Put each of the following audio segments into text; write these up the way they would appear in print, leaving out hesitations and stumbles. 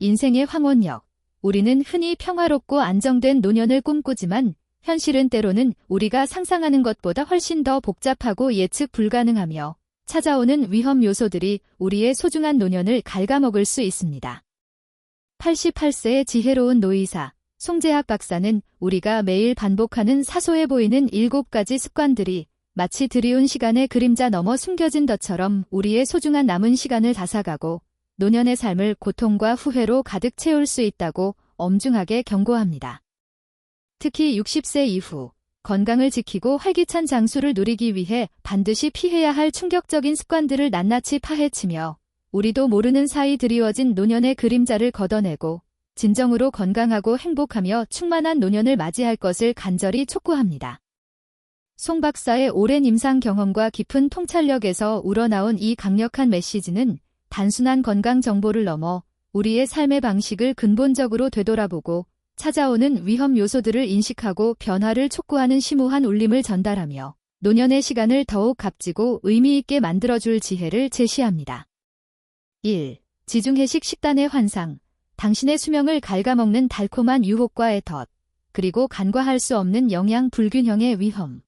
인생의 황혼역. 우리는 흔히 평화롭고 안정된 노년을 꿈꾸지만 현실은 때로는 우리가 상상하는 것보다 훨씬 더 복잡하고 예측 불가능하며 찾아오는 위험 요소들이 우리의 소중한 노년을 갉아먹을 수 있습니다. 88세의 지혜로운 노이사 송재학 박사는 우리가 매일 반복하는 사소해 보이는 7가지 습관들이 마치 드리운 시간의 그림자 너머 숨겨진 덫처럼 우리의 소중한 남은 시간을 앗아가고 노년의 삶을 고통과 후회로 가득 채울 수 있다고 엄중하게 경고합니다. 특히 60세 이후 건강을 지키고 활기찬 장수를 누리기 위해 반드시 피해야 할 충격적인 습관들을 낱낱이 파헤치며 우리도 모르는 사이 드리워진 노년의 그림자를 걷어내고 진정으로 건강하고 행복하며 충만한 노년을 맞이할 것을 간절히 촉구합니다. 송 박사의 오랜 임상 경험과 깊은 통찰력에서 우러나온 이 강력한 메시지는 단순한 건강 정보를 넘어 우리의 삶의 방식을 근본적으로 되돌아보고 찾아오는 위험 요소들을 인식하고 변화를 촉구하는 심오한 울림을 전달하며 노년의 시간을 더욱 값지고 의미 있게 만들어줄 지혜를 제시합니다. 1. 지중해식 식단의 환상. 당신의 수명을 갉아먹는 달콤한 유혹과의 덫, 그리고 간과할 수 없는 영양 불균형의 위험.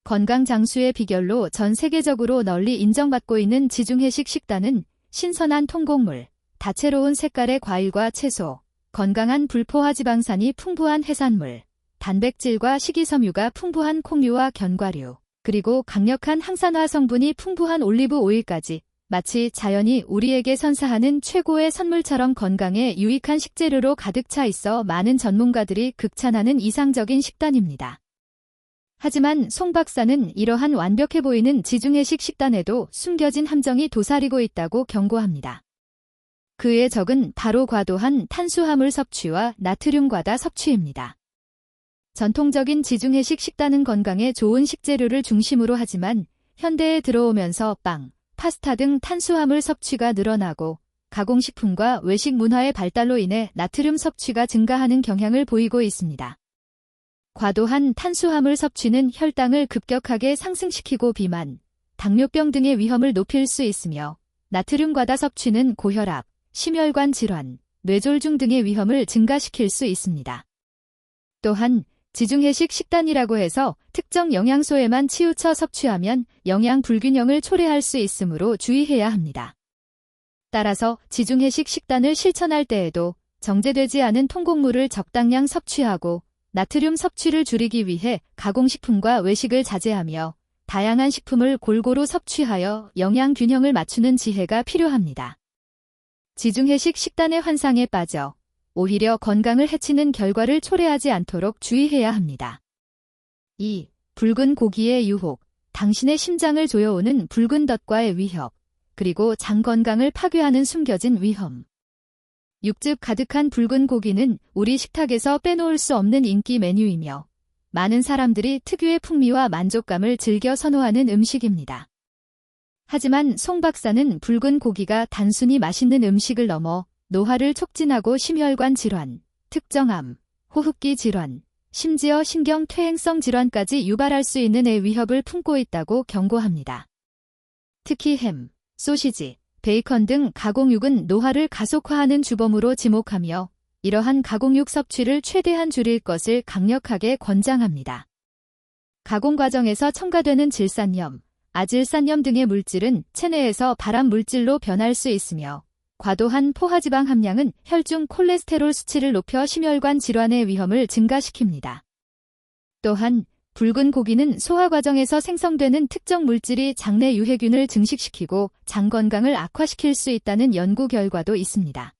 건강 장수의 비결로 전 세계적으로 널리 인정받고 있는 지중해식 식단은 신선한 통곡물, 다채로운 색깔의 과일과 채소, 건강한 불포화지방산이 풍부한 해산물, 단백질과 식이섬유가 풍부한 콩류와 견과류, 그리고 강력한 항산화 성분이 풍부한 올리브 오일까지 마치 자연이 우리에게 선사하는 최고의 선물처럼 건강에 유익한 식재료로 가득 차 있어 많은 전문가들이 극찬하는 이상적인 식단입니다. 하지만 송 박사는 이러한 완벽해 보이는 지중해식 식단에도 숨겨진 함정이 도사리고 있다고 경고합니다. 그의 적은 바로 과도한 탄수화물 섭취와 나트륨 과다 섭취입니다. 전통적인 지중해식 식단은 건강에 좋은 식재료를 중심으로 하지만 현대에 들어오면서 빵, 파스타 등 탄수화물 섭취가 늘어나고 가공식품과 외식 문화의 발달로 인해 나트륨 섭취가 증가하는 경향을 보이고 있습니다. 과도한 탄수화물 섭취는 혈당을 급격하게 상승시키고 비만, 당뇨병 등의 위험을 높일 수 있으며 나트륨 과다 섭취는 고혈압, 심혈관 질환, 뇌졸중 등의 위험을 증가시킬 수 있습니다. 또한 지중해식 식단이라고 해서 특정 영양소에만 치우쳐 섭취하면 영양 불균형을 초래할 수 있으므로 주의해야 합니다. 따라서 지중해식 식단을 실천할 때에도 정제되지 않은 통곡물을 적당량 섭취하고 나트륨 섭취를 줄이기 위해 가공식품과 외식을 자제하며 다양한 식품을 골고루 섭취하여 영양 균형을 맞추는 지혜가 필요합니다. 지중해식 식단의 환상에 빠져 오히려 건강을 해치는 결과를 초래하지 않도록 주의해야 합니다. 2. 붉은 고기의 유혹. 당신의 심장을 조여오는 붉은 덫과의 위협, 그리고 장 건강을 파괴하는 숨겨진 위험. 육즙 가득한 붉은 고기는 우리 식탁에서 빼놓을 수 없는 인기 메뉴이며 많은 사람들이 특유의 풍미와 만족감을 즐겨 선호하는 음식입니다. 하지만 송 박사는 붉은 고기가 단순히 맛있는 음식을 넘어 노화를 촉진하고 심혈관 질환, 특정암, 호흡기 질환, 심지어 신경퇴행성 질환까지 유발할 수 있는 위협을 품고 있다고 경고합니다. 특히 햄, 소시지, 베이컨 등 가공육은 노화를 가속화하는 주범으로 지목하며 이러한 가공육 섭취를 최대한 줄일 것을 강력하게 권장합니다. 가공 과정에서 첨가되는 질산염, 아질산염 등의 물질은 체내에서 발암 물질로 변할 수 있으며 과도한 포화지방 함량은 혈중 콜레스테롤 수치를 높여 심혈관 질환의 위험을 증가시킵니다. 또한 붉은 고기는 소화 과정에서 생성되는 특정 물질이 장내 유해균을 증식시키고 장 건강을 악화시킬 수 있다는 연구 결과도 있습니다.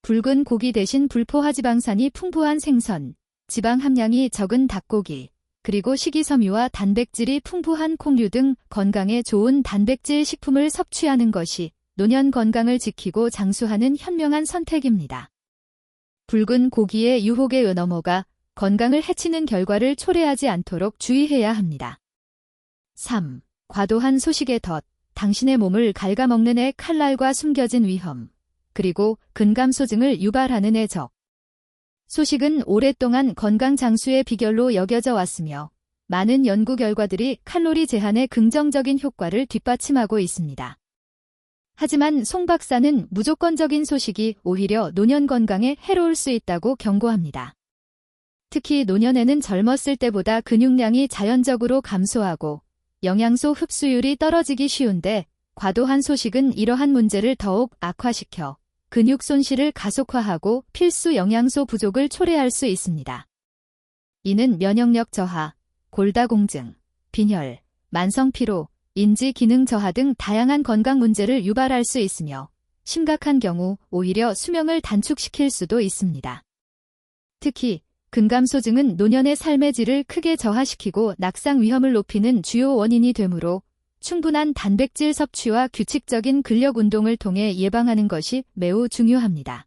붉은 고기 대신 불포화지방산이 풍부한 생선, 지방 함량이 적은 닭고기, 그리고 식이섬유와 단백질이 풍부한 콩류 등 건강에 좋은 단백질 식품을 섭취하는 것이 노년 건강을 지키고 장수하는 현명한 선택입니다. 붉은 고기의 유혹에 넘어가 건강을 해치는 결과를 초래하지 않도록 주의해야 합니다. 3. 과도한 소식의 덫. 당신의 몸을 갉아먹는 칼날과 숨겨진 위험, 그리고 근감소증을 유발하는 적. 소식은 오랫동안 건강 장수의 비결로 여겨져 왔으며 많은 연구 결과들이 칼로리 제한의 긍정적인 효과를 뒷받침하고 있습니다. 하지만 송 박사는 무조건적인 소식이 오히려 노년 건강에 해로울 수 있다고 경고합니다. 특히 노년에는 젊었을 때보다 근육량이 자연적으로 감소하고 영양소 흡수율이 떨어지기 쉬운데 과도한 소식은 이러한 문제를 더욱 악화시켜 근육 손실을 가속화하고 필수 영양소 부족을 초래할 수 있습니다. 이는 면역력 저하, 골다공증, 빈혈, 만성피로, 인지 기능 저하 등 다양한 건강 문제를 유발할 수 있으며 심각한 경우 오히려 수명을 단축시킬 수도 있습니다. 특히 근감소증은 노년의 삶의 질을 크게 저하시키고 낙상 위험을 높이는 주요 원인이 되므로 충분한 단백질 섭취와 규칙적인 근력 운동을 통해 예방하는 것이 매우 중요합니다.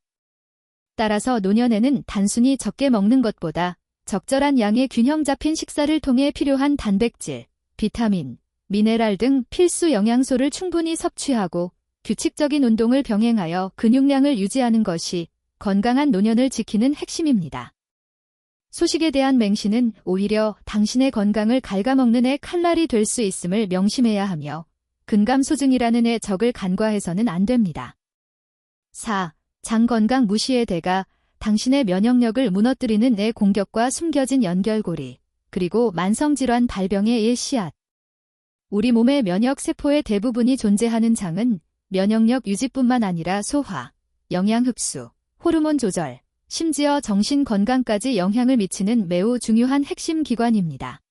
따라서 노년에는 단순히 적게 먹는 것보다 적절한 양의 균형 잡힌 식사를 통해 필요한 단백질, 비타민, 미네랄 등 필수 영양소를 충분히 섭취하고 규칙적인 운동을 병행하여 근육량을 유지하는 것이 건강한 노년을 지키는 핵심입니다. 소식에 대한 맹신은 오히려 당신의 건강을 갉아먹는 애 칼날이 될 수 있음을 명심해야 하며 근감소증이라는 애 적을 간과해서는 안 됩니다. 4. 장 건강 무시의 대가 당신의 면역력을 무너뜨리는 애 공격과 숨겨진 연결고리, 그리고 만성질환 발병의 애 씨앗. 우리 몸의 면역세포의 대부분이 존재하는 장은 면역력 유지뿐만 아니라 소화, 영양 흡수, 호르몬 조절, 심지어 정신 건강까지 영향을 미치는 매우 중요한 핵심 기관입니다.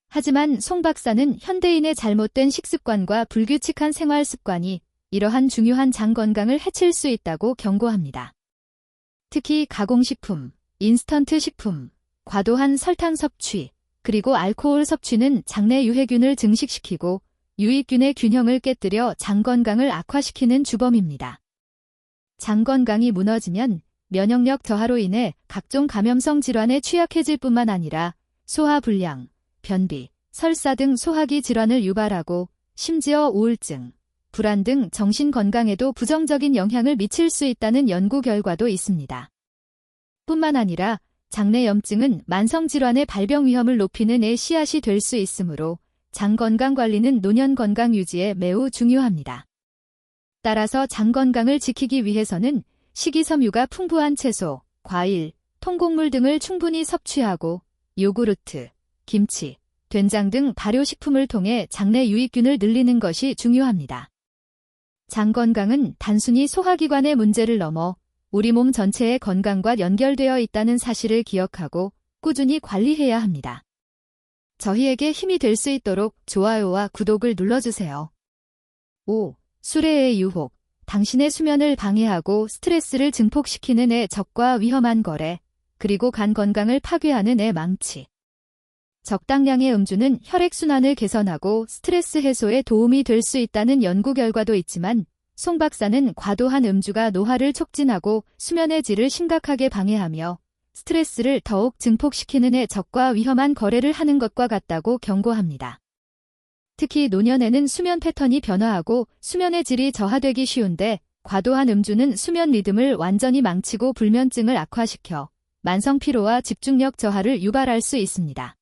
하지만 송 박사는 현대인의 잘못된 식습관과 불규칙한 생활 습관이 이러한 중요한 장 건강을 해칠 수 있다고 경고합니다. 특히 가공식품, 인스턴트 식품, 과도한 설탕 섭취, 그리고 알코올 섭취는 장내 유해균을 증식시키고 유익균의 균형을 깨뜨려 장 건강을 악화시키는 주범입니다. 장 건강이 무너지면 면역력 저하로 인해 각종 감염성 질환에 취약해질 뿐만 아니라 소화불량, 변비, 설사 등 소화기 질환을 유발하고 심지어 우울증, 불안 등 정신 건강에도 부정적인 영향을 미칠 수 있다는 연구 결과도 있습니다. 뿐만 아니라 장내염증은 만성질환의 발병 위험을 높이는 애 씨앗이 될 수 있으므로 장 건강 관리는 노년 건강 유지에 매우 중요합니다. 따라서 장 건강을 지키기 위해서는 식이섬유가 풍부한 채소, 과일, 통곡물 등을 충분히 섭취하고 요구르트, 김치, 된장 등 발효식품을 통해 장내 유익균을 늘리는 것이 중요합니다. 장 건강은 단순히 소화기관의 문제를 넘어 우리 몸 전체의 건강과 연결되어 있다는 사실을 기억하고 꾸준히 관리해야 합니다. 저희에게 힘이 될 수 있도록 좋아요와 구독을 눌러주세요. 5. 수레의 유혹. 당신의 수면을 방해하고 스트레스를 증폭시키는 애 적과 위험한 거래, 그리고 간 건강을 파괴하는 애 망치. 적당량의 음주는 혈액순환을 개선하고 스트레스 해소에 도움이 될 수 있다는 연구 결과도 있지만 송 박사는 과도한 음주가 노화를 촉진하고 수면의 질을 심각하게 방해하며 스트레스를 더욱 증폭시키는 애 적과 위험한 거래를 하는 것과 같다고 경고합니다. 특히 노년에는 수면 패턴이 변화하고 수면의 질이 저하되기 쉬운데 과도한 음주는 수면 리듬을 완전히 망치고 불면증을 악화시켜 만성피로와 집중력 저하를 유발할 수 있습니다.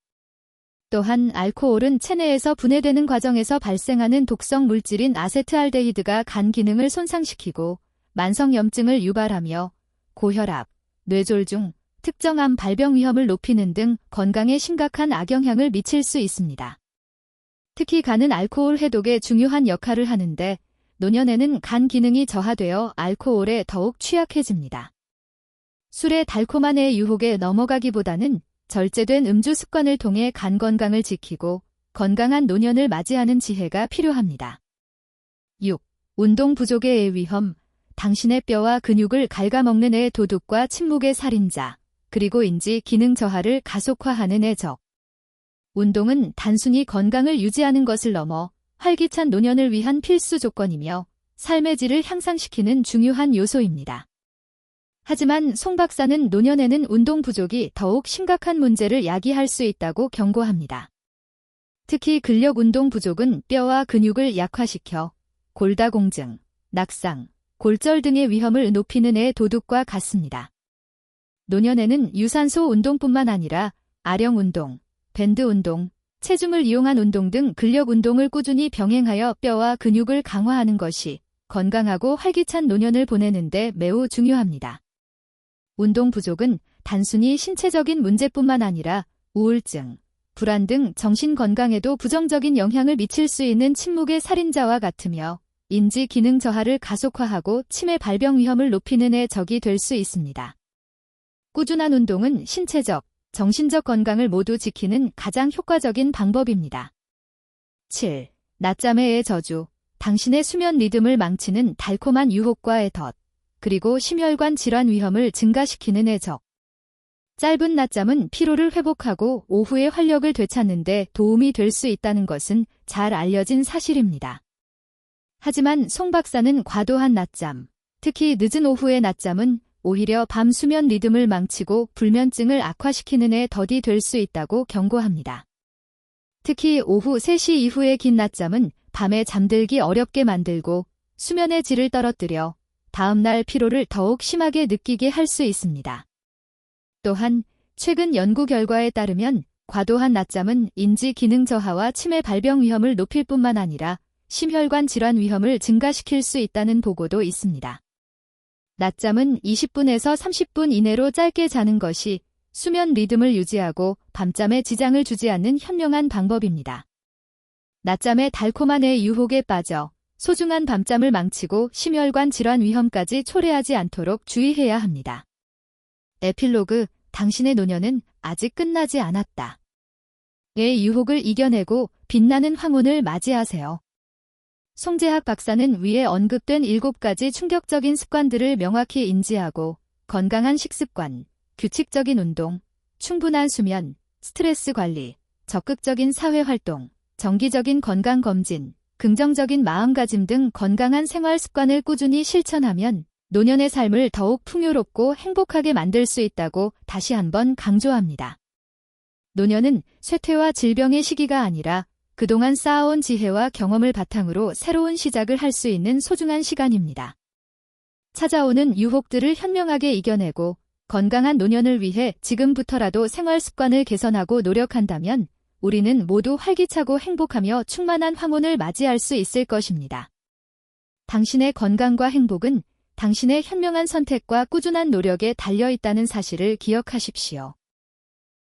또한 알코올은 체내에서 분해되는 과정에서 발생하는 독성 물질인 아세트알데히드가 간 기능을 손상시키고 만성염증을 유발하며 고혈압, 뇌졸중, 특정암 발병 위험을 높이는 등 건강에 심각한 악영향을 미칠 수 있습니다. 특히 간은 알코올 해독에 중요한 역할을 하는데 노년에는 간 기능이 저하되어 알코올에 더욱 취약해집니다. 술의 달콤한 애의 유혹에 넘어가기보다는 절제된 음주 습관을 통해 간 건강을 지키고 건강한 노년을 맞이하는 지혜가 필요합니다. 6. 운동 부족의 애 위험. 당신의 뼈와 근육을 갉아먹는 애 도둑과 침묵의 살인자, 그리고 인지 기능 저하를 가속화하는 애 적. 운동은 단순히 건강을 유지하는 것을 넘어 활기찬 노년을 위한 필수 조건이며 삶의 질을 향상시키는 중요한 요소입니다. 하지만 송 박사는 노년에는 운동 부족이 더욱 심각한 문제를 야기할 수 있다고 경고합니다. 특히 근력 운동 부족은 뼈와 근육을 약화시켜 골다공증, 낙상, 골절 등의 위험을 높이는 애 도둑과 같습니다. 노년에는 유산소 운동뿐만 아니라 아령 운동, 밴드 운동, 체중을 이용한 운동 등 근력 운동을 꾸준히 병행하여 뼈와 근육을 강화하는 것이 건강하고 활기찬 노년을 보내는데 매우 중요합니다. 운동 부족은 단순히 신체적인 문제뿐만 아니라 우울증, 불안 등 정신 건강에도 부정적인 영향을 미칠 수 있는 침묵의 살인자와 같으며 인지 기능 저하를 가속화하고 치매 발병 위험을 높이는 적이 될 수 있습니다. 꾸준한 운동은 신체적, 정신적 건강을 모두 지키는 가장 효과적인 방법입니다. 7. 낮잠의 저주. 당신의 수면 리듬을 망치는 달콤한 유혹과의 덫, 그리고 심혈관 질환 위험을 증가시키는 적. 짧은 낮잠은 피로를 회복하고 오후의 활력을 되찾는 데 도움이 될 수 있다는 것은 잘 알려진 사실입니다. 하지만 송 박사는 과도한 낮잠, 특히 늦은 오후의 낮잠은 오히려 밤 수면 리듬을 망치고 불면증을 악화시키는 덫이 될 수 있다고 경고합니다. 특히 오후 3시 이후의 긴 낮잠은 밤에 잠들기 어렵게 만들고 수면의 질을 떨어뜨려 다음날 피로를 더욱 심하게 느끼게 할 수 있습니다. 또한 최근 연구 결과에 따르면 과도한 낮잠은 인지 기능 저하와 치매 발병 위험을 높일 뿐만 아니라 심혈관 질환 위험을 증가시킬 수 있다는 보고도 있습니다. 낮잠은 20분에서 30분 이내로 짧게 자는 것이 수면 리듬을 유지하고 밤잠에 지장을 주지 않는 현명한 방법입니다. 낮잠의 달콤한 유혹에 빠져 소중한 밤잠을 망치고 심혈관 질환 위험까지 초래하지 않도록 주의해야 합니다. 에필로그, 당신의 노년은 아직 끝나지 않았다. 의 유혹을 이겨내고 빛나는 황혼을 맞이하세요. 송재학 박사는 위에 언급된 7가지 충격적인 습관들을 명확히 인지하고 건강한 식습관, 규칙적인 운동, 충분한 수면, 스트레스 관리, 적극적인 사회활동, 정기적인 건강검진, 긍정적인 마음가짐 등 건강한 생활 습관을 꾸준히 실천하면 노년의 삶을 더욱 풍요롭고 행복하게 만들 수 있다고 다시 한번 강조합니다. 노년은 쇠퇴와 질병의 시기가 아니라 그동안 쌓아온 지혜와 경험을 바탕으로 새로운 시작을 할 수 있는 소중한 시간입니다. 찾아오는 유혹들을 현명하게 이겨내고 건강한 노년을 위해 지금부터라도 생활 습관을 개선하고 노력한다면 우리는 모두 활기차고 행복하며 충만한 황혼을 맞이할 수 있을 것입니다. 당신의 건강과 행복은 당신의 현명한 선택과 꾸준한 노력에 달려 있다는 사실을 기억하십시오.